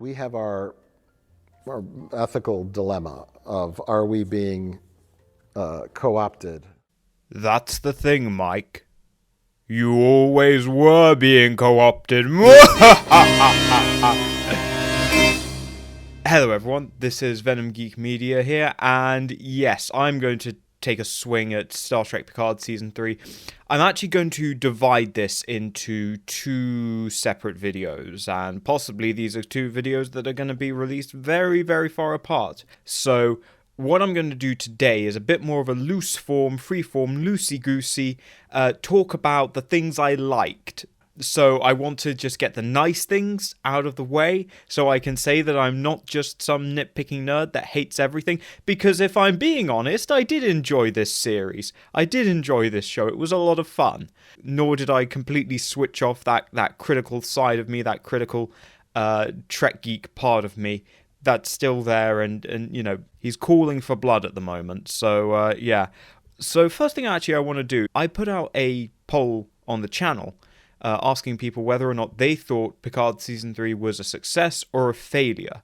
we have our ethical dilemma of, are we being co-opted? That's the thing, Mike. You always were being co-opted. Hello everyone, this is Venom Geek Media here, and yes, I'm going to take a swing at Star Trek Picard Season 3. I'm actually going to divide this into two separate videos, and possibly these are two videos that are going to be released very, very far apart. So what I'm going to do today is a bit more of a loose form, free form, loosey-goosey, talk about the things I liked. So I want to just get the nice things out of the way so I can say that I'm not just some nitpicking nerd that hates everything, because if I'm being honest, I did enjoy this series. I did enjoy this show. It was a lot of fun. Nor did I completely switch off that critical side of me, that critical Trek geek part of me that's still there, and you know, he's calling for blood at the moment. So yeah. So first thing actually I want to do, I put out a poll on the channel asking people whether or not they thought Picard Season 3 was a success or a failure.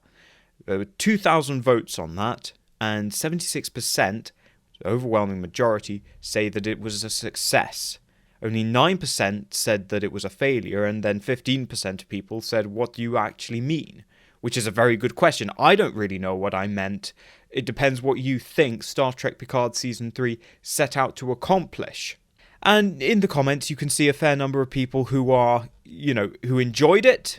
There were 2,000 votes on that, and 76%, the overwhelming majority, say that it was a success. Only 9% said that it was a failure, and then 15% of people said, what do you actually mean? Which is a very good question. I don't really know what I meant. It depends what you think Star Trek Picard Season 3 set out to accomplish. And in the comments, you can see a fair number of people who are, who enjoyed it,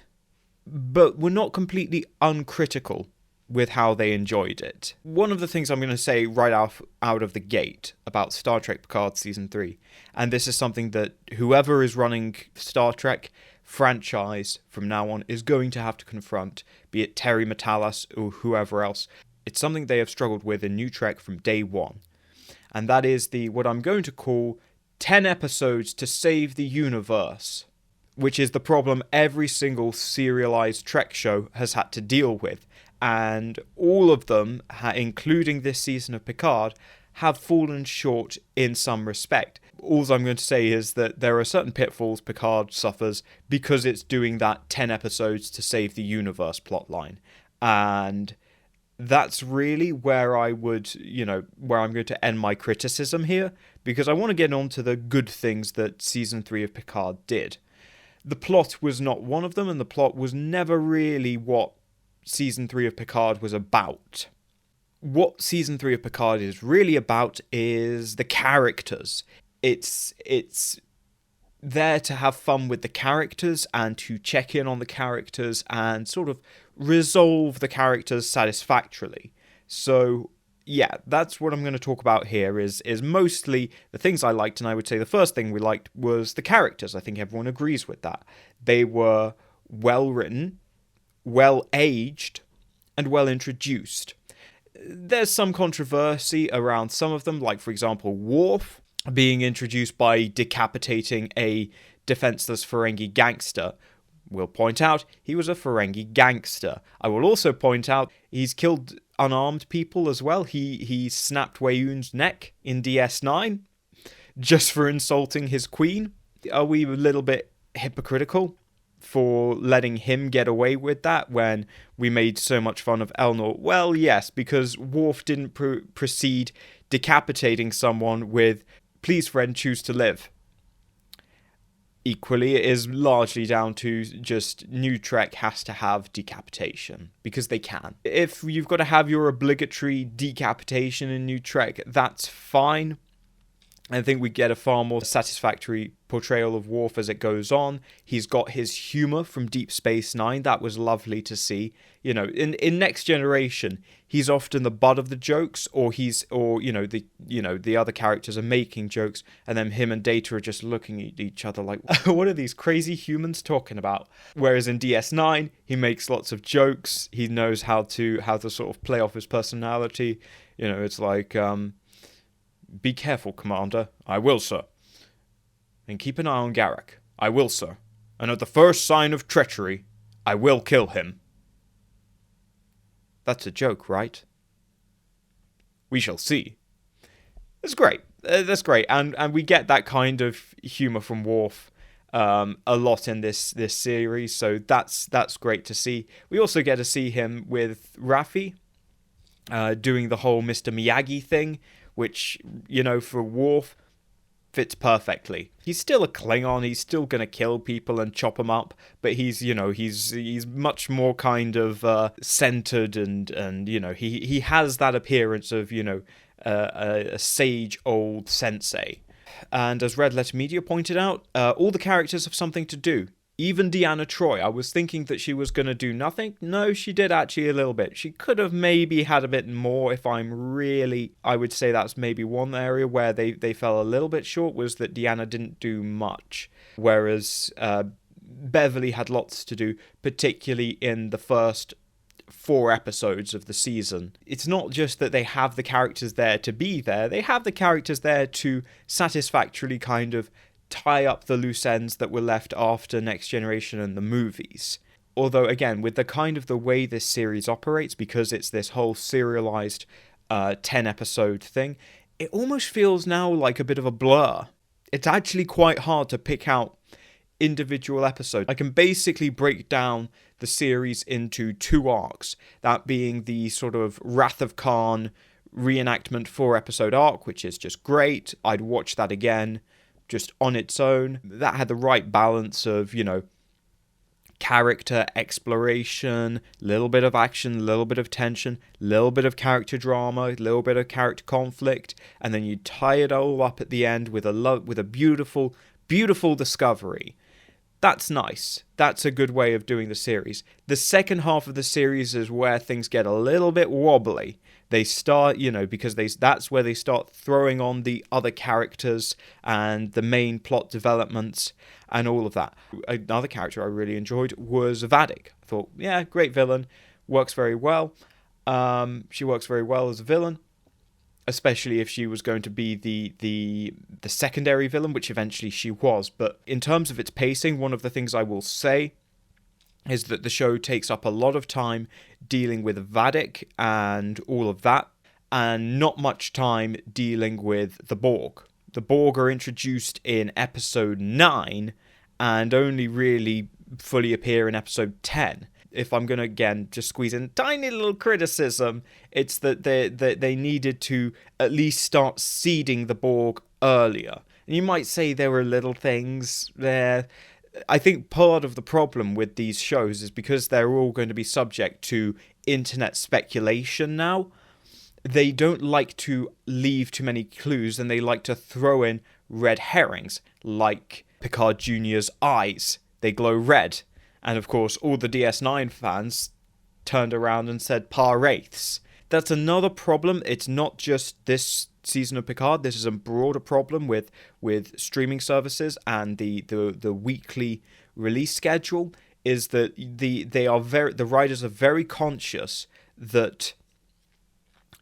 but were not completely uncritical with how they enjoyed it. One of the things I'm going to say right out of the gate about Star Trek Picard Season 3, and this is something that whoever is running Star Trek franchise from now on is going to have to confront, be it Terry Matalas or whoever else. It's something they have struggled with in New Trek from day one. And that is what I'm going to call 10 episodes to save the universe, which is the problem every single serialized Trek show has had to deal with. And all of them, including this season of Picard, have fallen short in some respect. All I'm going to say is that there are certain pitfalls Picard suffers because it's doing that 10 episodes to save the universe plotline. And that's really where I would, where I'm going to end my criticism here, because I want to get on to the good things that Season 3 of Picard did. The plot was not one of them, and the plot was never really what Season 3 of Picard was about. What Season 3 of Picard is really about is the characters. It's there to have fun with the characters and to check in on the characters and sort of resolve the characters satisfactorily. So yeah, that's what I'm going to talk about here is mostly the things I liked, and I would say the first thing we liked was the characters. I think everyone agrees with that. They were well written, well aged, and well introduced. There's some controversy around some of them, like for example Worf being introduced by decapitating a defenseless Ferengi gangster. We'll point out he was a Ferengi gangster. I will also point out he's killed unarmed people as well. He snapped Weyoun's neck in DS9 just for insulting his queen. Are we a little bit hypocritical for letting him get away with that when we made so much fun of Elnor? Well, yes, because Worf didn't proceed decapitating someone with "Please, friend, choose to live." Equally, it is largely down to just New Trek has to have decapitation, because they can. If you've got to have your obligatory decapitation in New Trek, that's fine. I think we get a far more satisfactory portrayal of Worf as it goes on. He's got his humor from Deep Space Nine. That was lovely to see. In Next Generation, he's often the butt of the jokes, or the other characters are making jokes, and then him and Data are just looking at each other like, what are these crazy humans talking about? Whereas in DS9, he makes lots of jokes. He knows how to sort of play off his personality. It's like, be careful, Commander. I will, sir. And keep an eye on Garak. I will, sir. And at the first sign of treachery, I will kill him. That's a joke, right? We shall see. That's great. That's great. And we get that kind of humour from Worf a lot in this series, so that's great to see. We also get to see him with Raffi, doing the whole Mr. Miyagi thing, which, for Worf, fits perfectly. He's still a Klingon, he's still gonna kill people and chop them up, but he's much more kind of centered, and he has that appearance of a sage old sensei. And as Red Letter Media pointed out, all the characters have something to do. Even Deanna Troi, I was thinking that she was going to do nothing. No, she did actually a little bit. She could have maybe had a bit more if I would say that's maybe one area where they fell a little bit short, was that Deanna didn't do much. Whereas Beverly had lots to do, particularly in the first 4 episodes of the season. It's not just that they have the characters there to be there, they have the characters there to satisfactorily kind of tie up the loose ends that were left after Next Generation and the movies. Although, again, with the kind of the way this series operates, because it's this whole serialized 10-episode thing, it almost feels now like a bit of a blur. It's actually quite hard to pick out individual episodes. I can basically break down the series into 2 arcs, that being the sort of Wrath of Khan reenactment 4-episode arc, which is just great. I'd watch that again just on its own. That had the right balance of, character exploration, little bit of action, little bit of tension, little bit of character drama, little bit of character conflict, and then you tie it all up at the end with a beautiful, beautiful discovery. That's nice. That's a good way of doing the series. The second half of the series is where things get a little bit wobbly. They start, because that's where they start throwing on the other characters and the main plot developments and all of that. Another character I really enjoyed was Vadik. I thought, yeah, great villain. Works very well. She works very well as a villain, especially if she was going to be the secondary villain, which eventually she was. But in terms of its pacing, one of the things I will say is that the show takes up a lot of time dealing with Vadik and all of that, and not much time dealing with the Borg. The Borg are introduced in episode 9 and only really fully appear in episode 10. If I'm going to, again, just squeeze in a tiny little criticism, it's that they needed to at least start seeding the Borg earlier. And you might say there were little things there. I think part of the problem with these shows is because they're all going to be subject to internet speculation now. They don't like to leave too many clues, and they like to throw in red herrings, like Picard Jr.'s eyes. They glow red. And of course, all the DS9 fans turned around and said Par-Wraiths. That's another problem. It's not just this season of Picard. This is a broader problem with streaming services and the weekly release schedule, is that the writers are very conscious that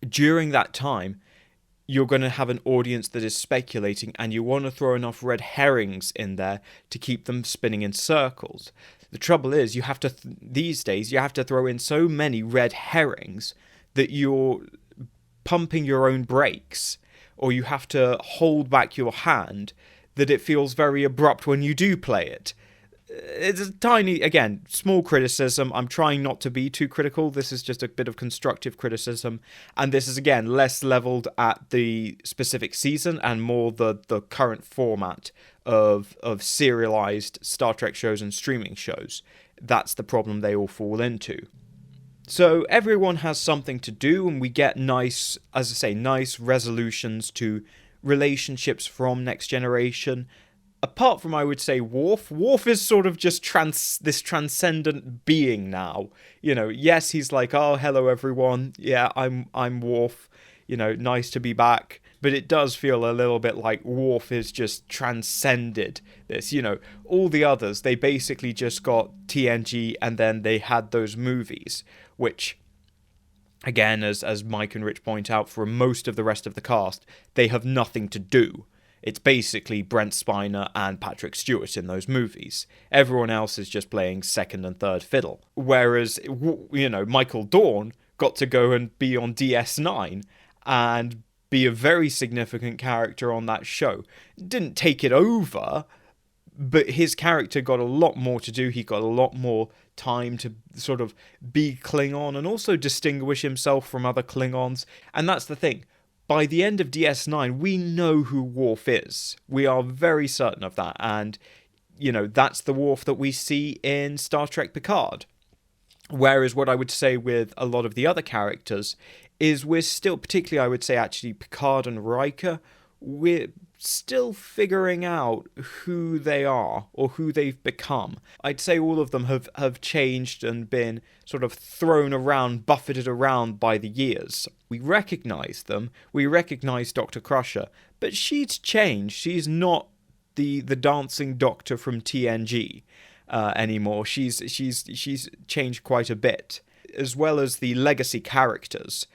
during that time you're going to have an audience that is speculating, and you want to throw enough red herrings in there to keep them spinning in circles. The trouble is, these days you have to throw in so many red herrings that you're pumping your own brakes, or you have to hold back your hand, that it feels very abrupt when you do play it. It's a tiny, again, small criticism. I'm trying not to be too critical. This is just a bit of constructive criticism. And this is, again, less leveled at the specific season and more the current format of serialized Star Trek shows and streaming shows. That's the problem they all fall into. So everyone has something to do, and we get nice resolutions to relationships from Next Generation. Apart from, I would say, Worf. Worf is sort of just this transcendent being now. Yes, he's like, oh, hello everyone. Yeah, I'm Worf. Nice to be back. But it does feel a little bit like Worf is just transcended this. All the others, they basically just got TNG, and then they had those movies, which, again, as Mike and Rich point out, for most of the rest of the cast, they have nothing to do. It's basically Brent Spiner and Patrick Stewart in those movies. Everyone else is just playing second and third fiddle. Whereas, Michael Dorn got to go and be on DS9 and be a very significant character on that show. Didn't take it over, but his character got a lot more to do. He got a lot more time to sort of be Klingon and also distinguish himself from other Klingons. And that's the thing. By the end of DS9, we know who Worf is. We are very certain of that. And, that's the Worf that we see in Star Trek Picard. Whereas what I would say with a lot of the other characters is we're still, particularly I would say actually Picard and Riker, we're still figuring out who they are or who they've become. I'd say all of them have changed and been sort of thrown around, buffeted around by the years. We recognise them, we recognise Dr. Crusher, but she's changed. She's not the dancing doctor from TNG anymore. She's changed quite a bit, as well as the legacy characters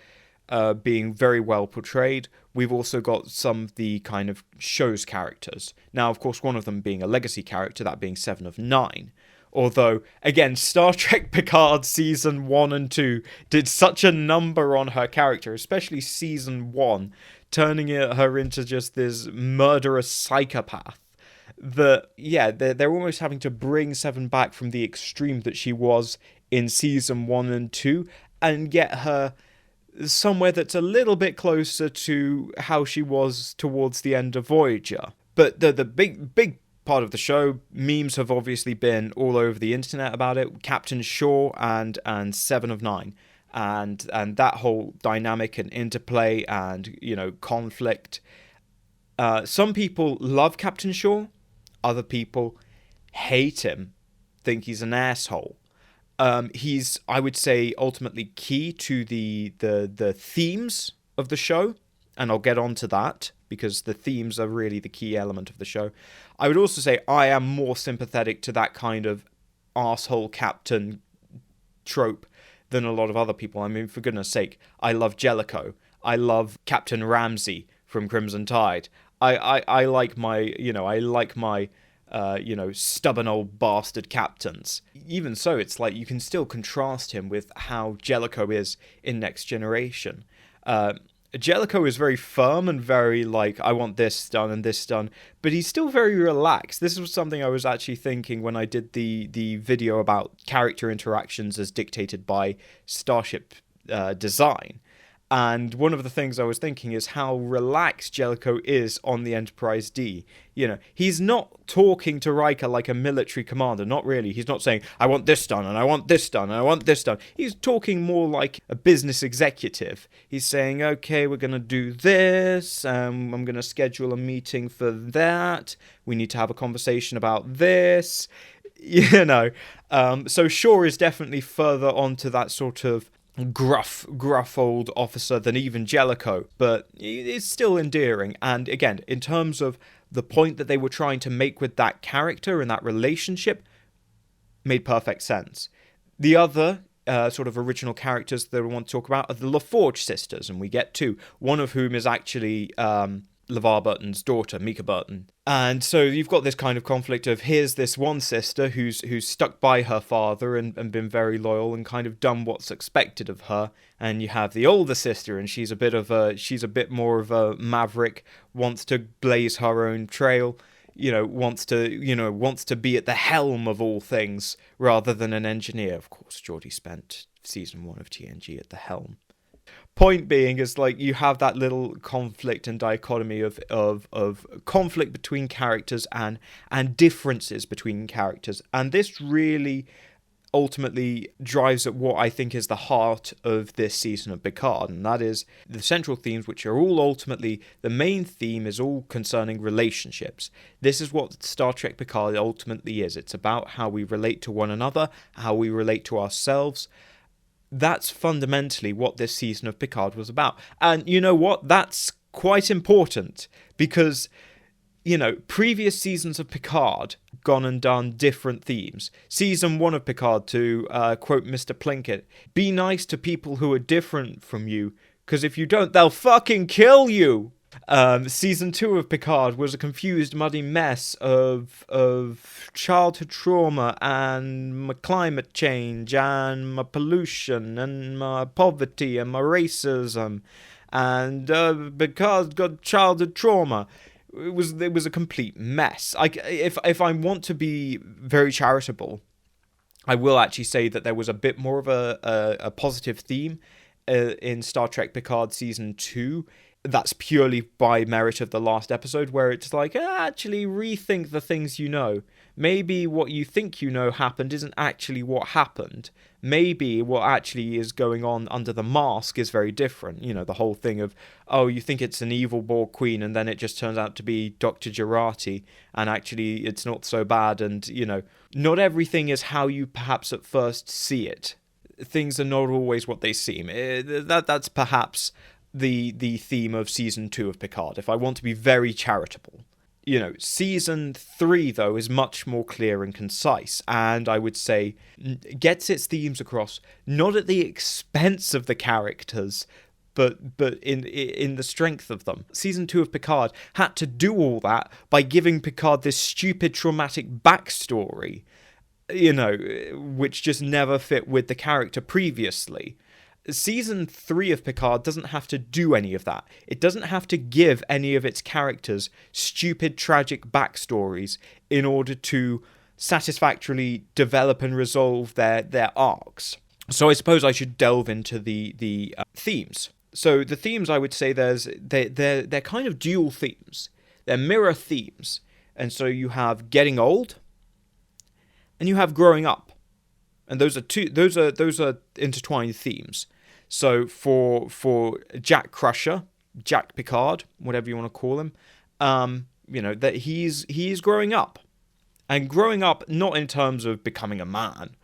being very well portrayed. We've also got some of the kind of show's characters. Now, of course, one of them being a legacy character, that being 7 of 9. Although, again, Star Trek Picard Season 1 and 2 did such a number on her character, especially Season 1, turning her into just this murderous psychopath. They're almost having to bring Seven back from the extreme that she was in Season 1 and 2 and get her somewhere that's a little bit closer to how she was towards the end of Voyager. But the big part of the show, memes have obviously been all over the internet about it. Captain Shaw and 7 of 9. And that whole dynamic and interplay and, conflict. Some people love Captain Shaw. Other people hate him, think he's an asshole. He's, I would say, ultimately key to the themes of the show, and I'll get on to that, because the themes are really the key element of the show. I would also say I am more sympathetic to that kind of asshole captain trope than a lot of other people. I mean, for goodness sake, I love Jellicoe. I love Captain Ramsey from Crimson Tide. I like my stubborn old bastard captains. Even so, it's like you can still contrast him with how Jellicoe is in Next Generation. Jellicoe is very firm and very like, I want this done and this done, but he's still very relaxed. This was something I was actually thinking when I did the video about character interactions as dictated by Starship design. And one of the things I was thinking is how relaxed Jellicoe is on the Enterprise D. He's not talking to Riker like a military commander, not really. He's not saying, I want this done, and I want this done, and I want this done. He's talking more like a business executive. He's saying, okay, we're going to do this, I'm going to schedule a meeting for that, we need to have a conversation about this, So Shaw is definitely further onto that sort of gruff old officer than even Jellicoe, but it's still endearing. And again, in terms of the point that they were trying to make with that character and that relationship, made perfect sense. The other sort of original characters that I want to talk about are the LaForge sisters, and we get two, one of whom is actually LeVar Burton's daughter, Mika Burton. And so you've got this kind of conflict of, here's this one sister who's stuck by her father and been very loyal and kind of done what's expected of her, and you have the older sister, and she's a bit more of a maverick, wants to blaze her own trail, wants to be at the helm of all things rather than an engineer. Of course, Geordi spent season 1 of TNG at the helm. Point being is, like, you have that little conflict and dichotomy of conflict between characters and differences between characters, and this really ultimately drives at what I think is the heart of this season of Picard, and that is the central themes, which are all ultimately, the main theme is all concerning relationships. This is what Star Trek Picard ultimately is. It's about how we relate to one another, how we relate to ourselves. That's fundamentally what this season of Picard was about. And you know what? That's quite important, because, previous seasons of Picard gone and done different themes. Season 1 of Picard, to quote Mr. Plinkett, be nice to people who are different from you, because if you don't, they'll fucking kill you. Season 2 of Picard was a confused, muddy mess of childhood trauma and my climate change and my pollution and my poverty and my racism, and Picard got childhood trauma. it was a complete mess. If I want to be very charitable, I will actually say that there was a bit more of a positive theme in Star Trek Picard Season 2. That's purely by merit of the last episode, where it's like, actually rethink the things you know. Maybe what you think you know happened isn't actually what happened. Maybe what actually is going on under the mask is very different. You know, the whole thing of, oh, you think it's an evil Borg queen, and then it just turns out to be Dr. Jurati, and actually it's not so bad, and, you know, not everything is how you perhaps at first see it. Things are not always what they seem. That's perhaps the theme of Season 2 of Picard, if I want to be very charitable. You know, Season 3, though, is much more clear and concise, and I would say gets its themes across, not at the expense of the characters, but in the strength of them. Season 2 of Picard had to do all that by giving Picard this stupid traumatic backstory, you know, which just never fit with the character previously. Season 3 of Picard doesn't have to do any of that. It doesn't have to give any of its characters stupid, tragic backstories in order to satisfactorily develop and resolve their arcs. So I suppose I should delve into the themes. So the themes, I would say, they're kind of dual themes. They're mirror themes. And so you have getting old, and you have growing up. And those are intertwined themes. So for Jack Crusher, Jack Picard, whatever you want to call him, you know, that he's growing up, and growing up not in terms of becoming a man.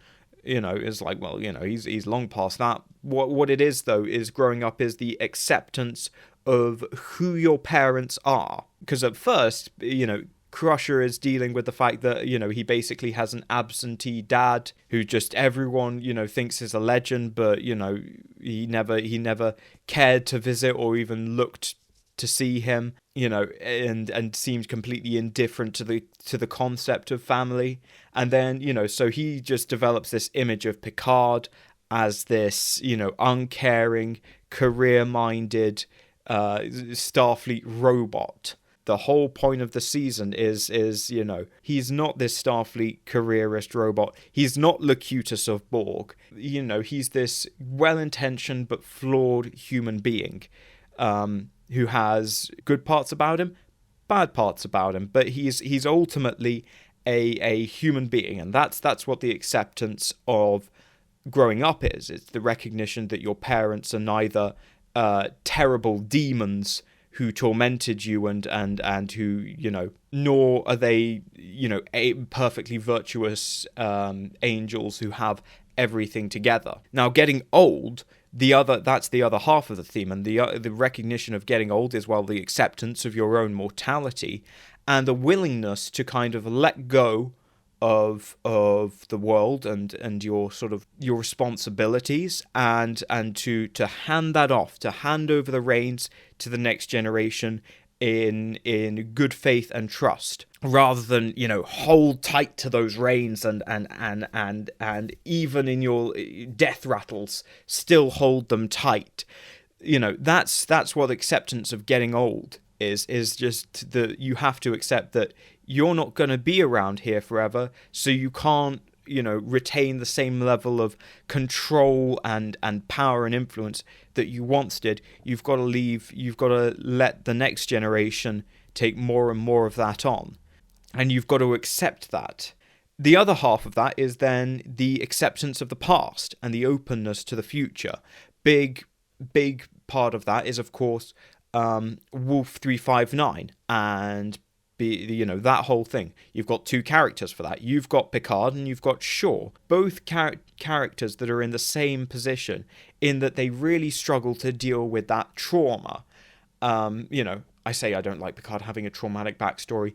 You know, it's like, well, you know, he's long past that. What it is, though, is growing up is the acceptance of who your parents are. Because at first, you know, Crusher is dealing with the fact that, you know, he basically has an absentee dad who just everyone, you know, thinks is a legend, but, you know, he never cared to visit or even looked to see him, you know, and seemed completely indifferent to the concept of family. And then, you know, so he just develops this image of Picard as this, you know, uncaring, career-minded Starfleet robot. The whole point of the season is, you know, he's not this Starfleet careerist robot. He's not Locutus of Borg. You know, he's this well-intentioned but flawed human being who has good parts about him, bad parts about him. But he's ultimately a human being, and that's what the acceptance of growing up is. It's the recognition that your parents are neither terrible demons who tormented you and who, you know, nor are they, you know, perfectly virtuous angels who have everything together. Now, getting old, that's the other half of the theme, and the recognition of getting old is, well, the acceptance of your own mortality and the willingness to kind of let go of the world and your sort of your responsibilities and to hand that off, to hand over the reins to the next generation in good faith and trust, rather than, you know, hold tight to those reins and even in your death rattles still hold them tight. You know, that's what acceptance of getting old is just that you have to accept that you're not going to be around here forever, so you can't, you know, retain the same level of control and power and influence that you once did. You've got to let the next generation take more and more of that on, and you've got to accept that. The other half of that is then the acceptance of the past and the openness to the future. Big part of that is, of course, Wolf 359 and that whole thing. You've got two characters for that. You've got Picard and you've got Shaw, both characters that are in the same position in that they really struggle to deal with that trauma. You know, I say I don't like Picard having a traumatic backstory.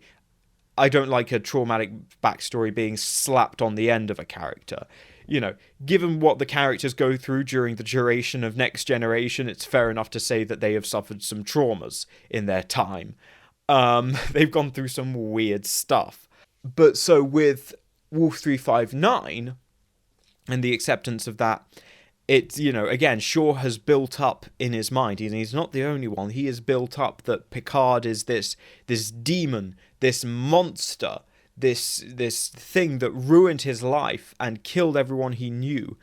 I don't like a traumatic backstory being slapped on the end of a character. You know, given what the characters go through during the duration of Next Generation, it's fair enough to say that they have suffered some traumas in their time. They've gone through some weird stuff. But so with Wolf 359 and the acceptance of that, it's, again, Shaw has built up in his mind, and he's not the only one. He has built up that Picard is this demon, this monster, this thing that ruined his life and killed everyone he knew.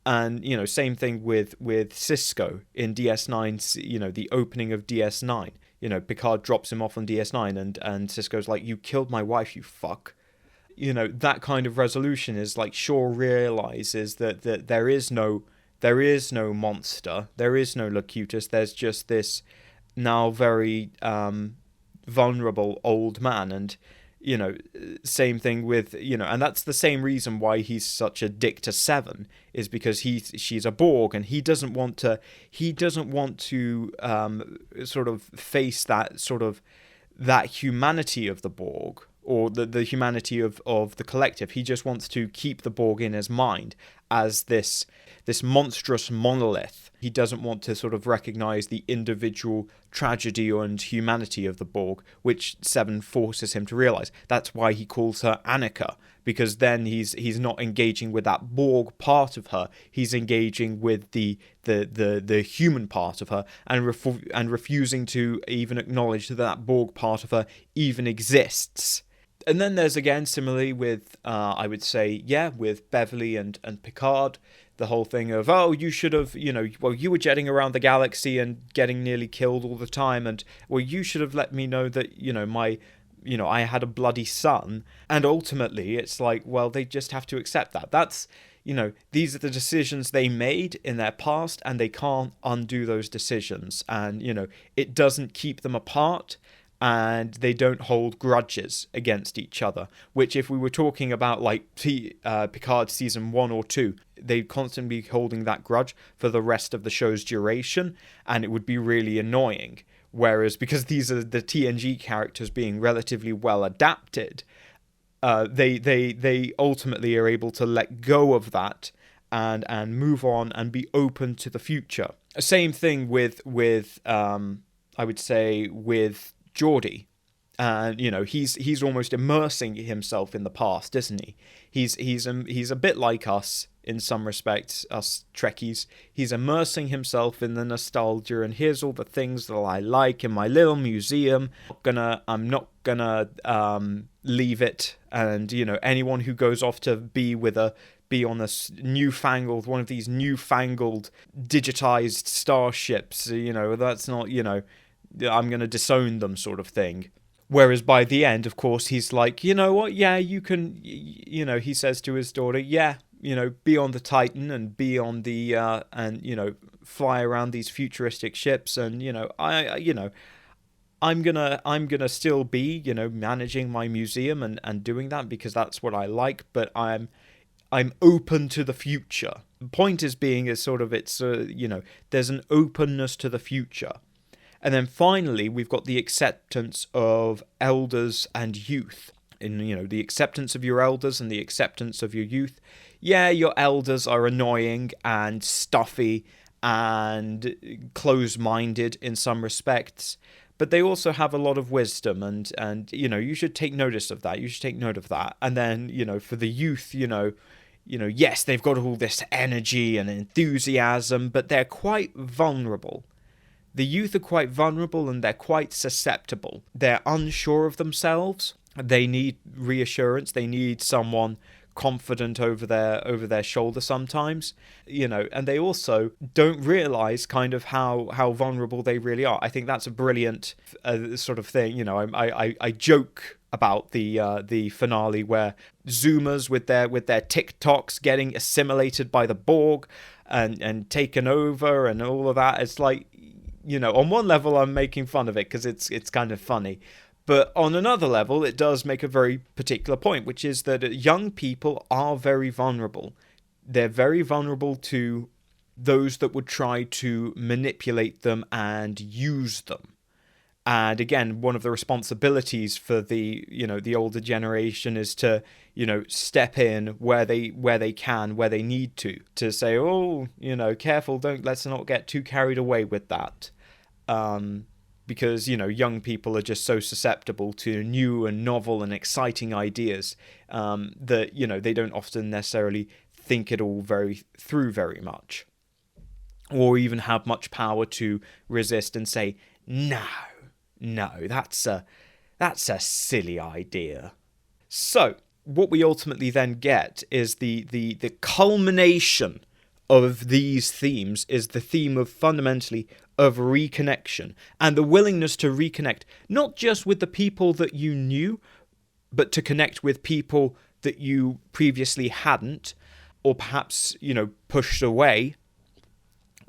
And same thing with Cisco in DS9. The opening of DS9. Picard drops him off on DS9, and Cisco's like, "You killed my wife, you fuck." That kind of resolution is like Shaw realizes that there is no monster, there is no Locutus. There's just this now very vulnerable old man. And same thing with, and that's the same reason why he's such a dick to Seven, is because she's a Borg, and he doesn't want to sort of face that humanity of the Borg, or the humanity of the collective. He just wants to keep the Borg in his mind as this monstrous monolith. He doesn't want to sort of recognize the individual tragedy and humanity of the Borg, which Seven forces him to realize. That's why he calls her Annika, because then he's not engaging with that Borg part of her. He's engaging with the human part of her, and refusing to even acknowledge that Borg part of her even exists. And then there's, again, similarly with, I would say, with Beverly and Picard, the whole thing of, oh, you should have, you were jetting around the galaxy and getting nearly killed all the time, and, well, you should have let me know that, I had a bloody son. And ultimately, it's like, well, they just have to accept that. That's, these are the decisions they made in their past, and they can't undo those decisions. And, it doesn't keep them apart, and they don't hold grudges against each other, which, if we were talking about like Picard season 1 or 2, they'd constantly be holding that grudge for the rest of the show's duration, and it would be really annoying. Whereas, because these are the TNG characters being relatively well adapted, they ultimately are able to let go of that and move on and be open to the future. Same thing with I would say with Geordi. And he's almost immersing himself in the past, isn't he? He's a bit like us in some respects, us Trekkies. He's immersing himself in the nostalgia, and here's all the things that I like in my little museum. I'm not gonna leave it. And anyone who goes off to be on this newfangled, one of these newfangled digitized starships, that's not, I'm going to disown them, sort of thing. Whereas by the end, of course, he's like, you know what, yeah, you can, he says to his daughter, yeah, be on the Titan and be on the, and, fly around these futuristic ships. And, I'm gonna still be, managing my museum and doing that because that's what I like, but I'm open to the future. The point is sort of, it's, there's an openness to the future. And then finally, we've got the acceptance of elders and youth. And, the acceptance of your elders and the acceptance of your youth. Yeah, your elders are annoying and stuffy and close-minded in some respects, but they also have a lot of wisdom, and you should take notice of that. You should take note of that. And then, for the youth, yes, they've got all this energy and enthusiasm, but they're quite vulnerable. The youth are quite vulnerable, and they're quite susceptible. They're unsure of themselves. They need reassurance. They need someone confident over their shoulder sometimes, and they also don't realize kind of how vulnerable they really are. I think that's a brilliant sort of thing. I joke about the finale where Zoomers with their TikToks getting assimilated by the Borg and taken over and all of that. It's like, on one level I'm making fun of it because it's kind of funny. But on another level, it does make a very particular point, which is that young people are very vulnerable. They're very vulnerable to those that would try to manipulate them and use them. And again, one of the responsibilities for the older generation is to, step in where they can, where they need to say, oh, careful, let's not get too carried away with that. Because, young people are just so susceptible to new and novel and exciting ideas that, they don't often necessarily think it all very much. or even have much power to resist and say, no, that's a silly idea. So what we ultimately then get is the culmination of these themes is the theme of fundamentally of reconnection and the willingness to reconnect, not just with the people that you knew, but to connect with people that you previously hadn't, or perhaps, pushed away.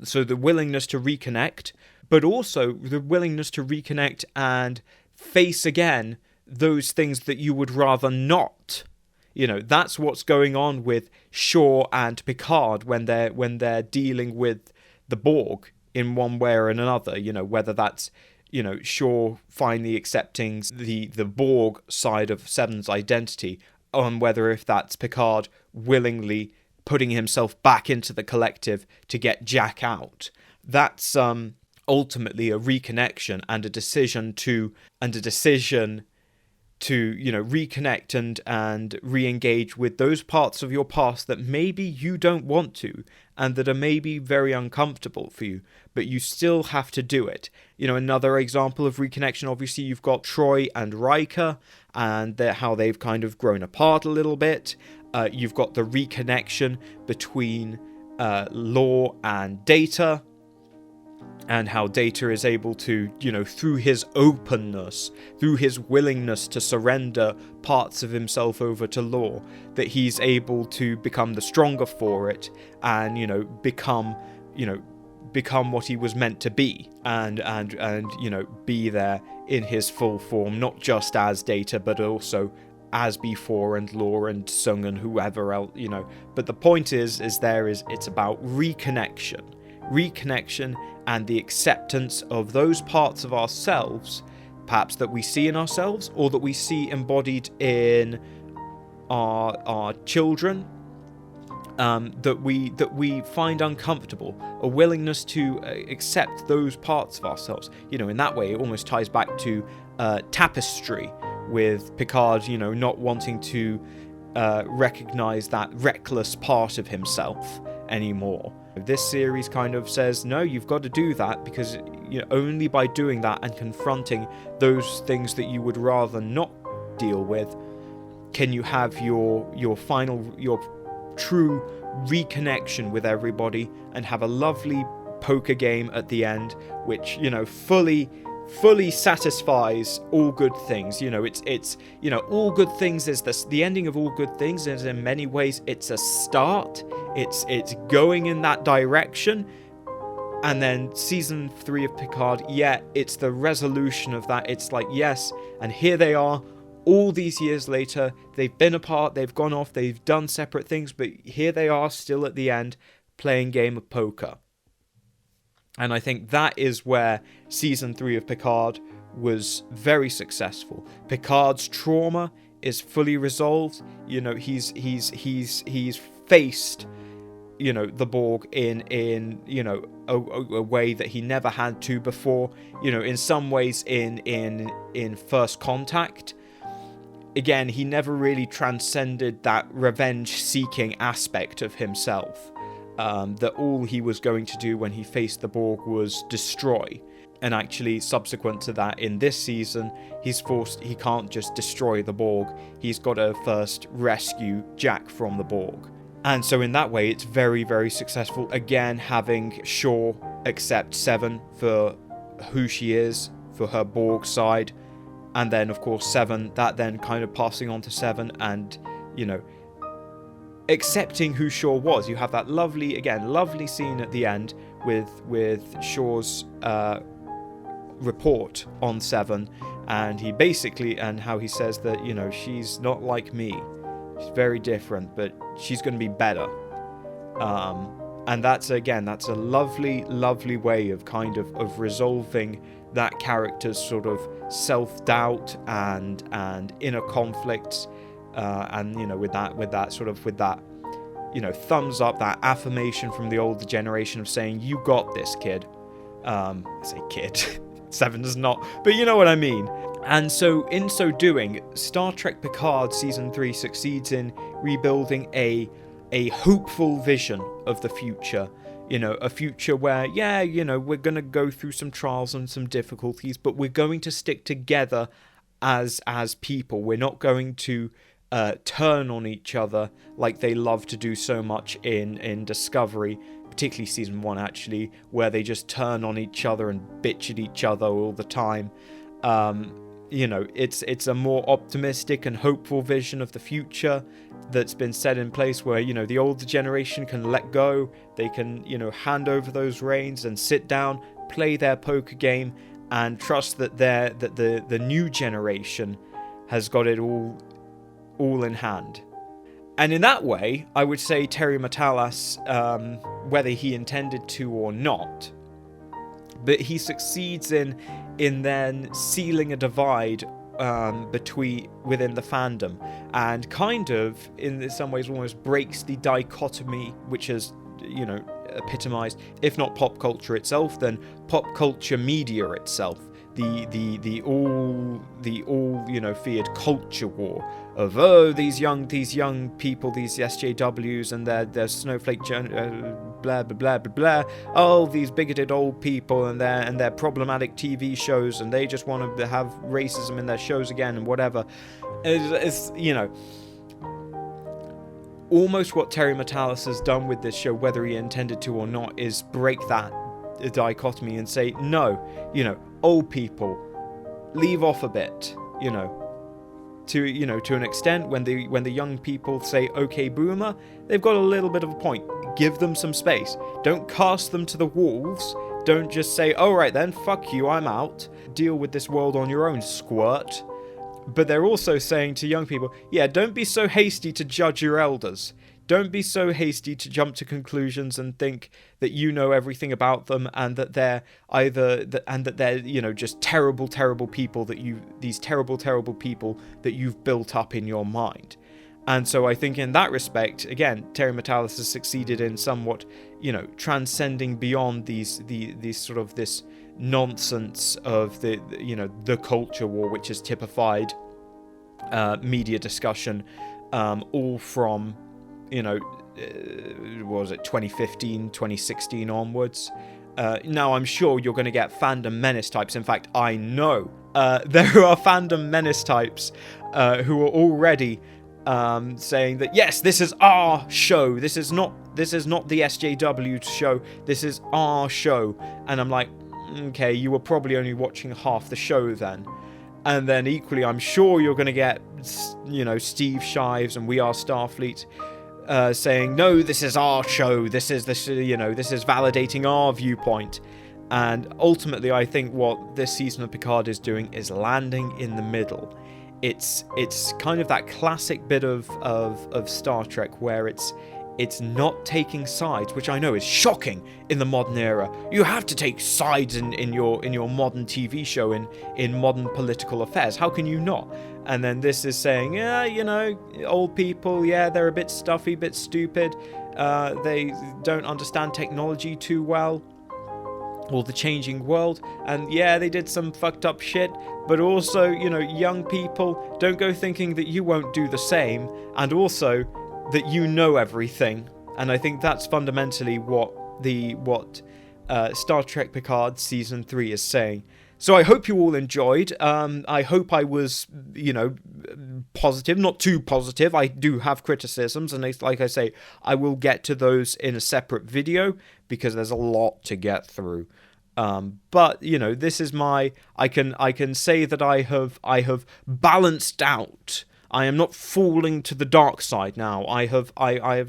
So the willingness to reconnect, but also the willingness to reconnect and face again those things that you would rather not. That's what's going on with Shaw and Picard when they're dealing with the Borg in one way or another. Whether that's Shaw finally accepting the Borg side of Seven's identity, on whether if that's Picard willingly putting himself back into the collective to get Jack out. That's ultimately a reconnection and a decision to reconnect and re-engage with those parts of your past that maybe you don't want to and that are maybe very uncomfortable for you, but you still have to do it. Another example of reconnection, obviously you've got Troy and Riker and how they've kind of grown apart a little bit. You've got the reconnection between Lore and Data, and how Data is able to, through his openness, through his willingness to surrender parts of himself over to Lore, that he's able to become the stronger for it and, become what he was meant to be and be there in his full form, not just as Data, but also as before and Lore and Sung and whoever else, But the point is it's about reconnection and the acceptance of those parts of ourselves, perhaps that we see in ourselves or that we see embodied in our children, that we find uncomfortable, a willingness to accept those parts of ourselves. In that way, it almost ties back to Tapestry with Picard, not wanting to recognize that reckless part of himself anymore. This series kind of says, no, you've got to do that, because only by doing that and confronting those things that you would rather not deal with can you have your true reconnection with everybody and have a lovely poker game at the end, which fully satisfies all good things. It's all good things is this. The ending of All Good Things is in many ways it's a start. It's going in that direction, and then season 3 of Picard, it's the resolution of that. It's like, yes, and here they are, all these years later. They've been apart, they've gone off, they've done separate things, but here they are still at the end playing game of poker. And I think that is where season 3 of Picard was very successful. Picard's trauma is fully resolved. He's faced the Borg in a way that he never had to before. In some ways in First Contact. Again, he never really transcended that revenge-seeking aspect of himself. That all he was going to do when he faced the Borg was destroy. And actually, subsequent to that, in this season, he can't just destroy the Borg. He's got to first rescue Jack from the Borg. And so in that way, it's very, very successful. Again, having Shaw accept Seven for who she is, for her Borg side. And then, of course, Seven, that then kind of passing on to Seven and, accepting who Shaw was. You have that lovely scene at the end with Shaw's report on Seven, and he basically, and how he says that, she's not like me. She's very different, but she's going to be better. And that's a lovely, lovely way of kind of resolving that character's sort of self-doubt and inner conflicts, and with that thumbs up, that affirmation from the older generation of saying, you got this, kid. I say kid. Seven does not, but you know what I mean. And so in so doing, Star Trek Picard Season 3 succeeds in rebuilding a hopeful vision of the future. a future where, we're going to go through some trials and some difficulties, but we're going to stick together as people. We're not going to turn on each other like they love to do so much in Discovery, particularly season 1 actually, where they just turn on each other and bitch at each other all the time. It's a more optimistic and hopeful vision of the future that's been set in place where, the older generation can let go. They can, hand over those reins and sit down, play their poker game, and trust that the new generation has got it all in hand. And in that way, I would say Terry Matalas, whether he intended to or not, but he succeeds in then sealing a divide within the fandom, and kind of in some ways almost breaks the dichotomy which is epitomized, if not pop culture itself, then pop culture media itself, the all feared culture war of these young people, these SJWs and their snowflake blah blah blah blah blah, these bigoted old people and their problematic TV shows, and they just want to have racism in their shows again and whatever. It's almost what Terry Matalas has done with this show, whether he intended to or not, is break that dichotomy and say, no, old people, leave off a bit, to an extent. When the young people say, okay, boomer, they've got a little bit of a point. Give them some space. Don't cast them to the wolves. Don't just say, all right then, fuck you, I'm out. Deal with this world on your own, squirt. But they're also saying to young people, don't be so hasty to judge your elders. Don't be so hasty to jump to conclusions and think that you know everything about them, and that they're just terrible, terrible people these terrible people that you've built up in your mind. And so I think in that respect, again, Terry Matalas has succeeded in somewhat, transcending beyond these sort of this nonsense of the culture war, which is typified media discussion, all from, what was it, 2015, 2016 onwards. Now, I'm sure you're going to get fandom menace types. In fact, I know there are fandom menace types who are already saying that, yes, this is our show. This is not the SJW show. This is our show. And I'm like, okay, you were probably only watching half the show then. And then equally, I'm sure you're going to get, Steve Shives and We Are Starfleet saying, no, this is our show. This is validating our viewpoint. And ultimately, I think what this season of Picard is doing is landing in the middle. It's kind of that classic bit of Star Trek where it's not taking sides, which I know is shocking in the modern era. You have to take sides in your modern TV show, in modern political affairs. How can you not? And then this is saying, old people, they're a bit stuffy, bit stupid. They don't understand technology too well, or the changing world. And they did some fucked up shit. But also, young people, don't go thinking that you won't do the same. And also that you know everything. And I think that's fundamentally what Star Trek Picard Season 3 is saying. So I hope you all enjoyed. I hope I was, positive, not too positive. I do have criticisms, and like I say, I will get to those in a separate video because there's a lot to get through. But this is I can say that I have balanced out. I am not falling to the dark side now. I have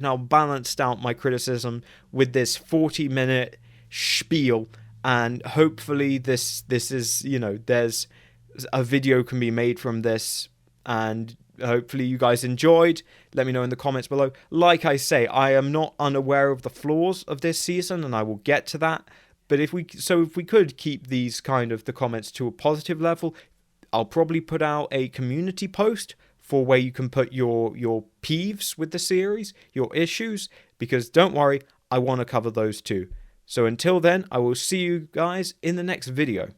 now balanced out my criticism with this 40-minute spiel, and hopefully this is, there's a video can be made from this, and hopefully you guys enjoyed. Let me know in the comments below. Like I say, I am not unaware of the flaws of this season, and I will get to that. But if we could keep these kind of the comments to a positive level, I'll probably put out a community post for where you can put your peeves with the series, your issues, because don't worry, I want to cover those too. So until then, I will see you guys in the next video.